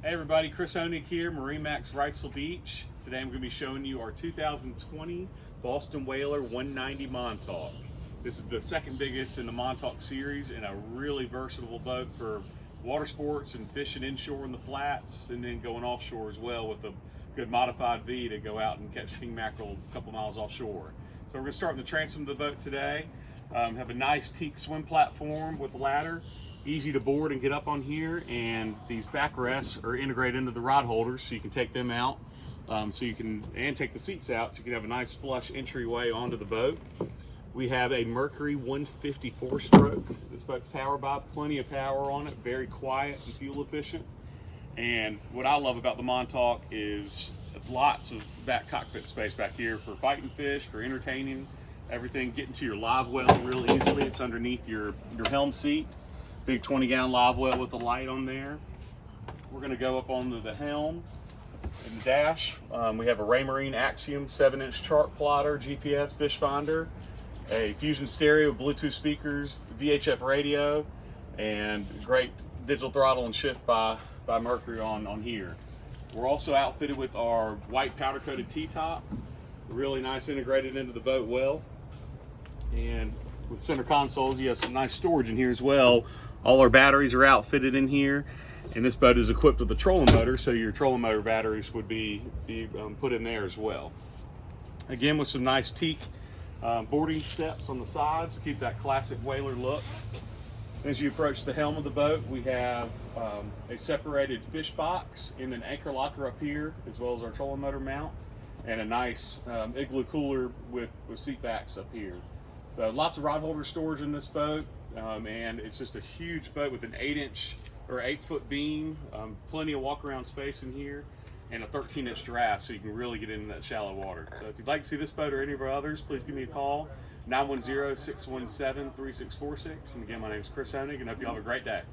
Hey everybody, Chris Honig here, MarineMax Wrightsville Beach. Today I'm going to be showing you our 2020 Boston Whaler 190 Montauk. This is the second biggest in the Montauk series and a really versatile boat for water sports and fishing inshore in the flats and then going offshore as well with a good modified V to go out and catch king mackerel a couple miles offshore. So we're going to start in the transom of the boat today. Have a nice teak swim platform with a ladder. Easy to board and get up on here, and these backrests are integrated into the rod holders so you can take them out and take the seats out so you can have a nice flush entryway onto the boat. We have a Mercury 154 stroke. This boat's powered by plenty of power on it, very quiet and fuel efficient. And what I love about the Montauk is lots of back cockpit space back here for fighting fish, for entertaining, everything, getting to your live well real easily. It's underneath your helm seat. Big 20-gallon live well with the light on there. We're going to go up onto the helm and the dash. We have a Raymarine Axiom 7-inch chart plotter, GPS fish finder, a Fusion stereo with Bluetooth speakers, VHF radio, and great digital throttle and shift by Mercury on here. We're also outfitted with our white powder coated T-top, really nice integrated into the boat well. And with center consoles, you have some nice storage in here as well. All our batteries are outfitted in here, and this boat is equipped with a trolling motor, so your trolling motor batteries would be put in there as well. Again, with some nice teak boarding steps on the sides to keep that classic whaler look. As you approach the helm of the boat, we have a separated fish box and an anchor locker up here, as well as our trolling motor mount, and a nice igloo cooler with seat backs up here. So lots of rod holder storage in this boat, and it's just a huge boat with an 8-inch or 8-foot beam, plenty of walk around space in here, and a 13-inch draft so you can really get into that shallow water. So if you'd like to see this boat or any of our others, please give me a call, 910-617-3646. And again, my name is Chris Honig, and I hope you all have a great day.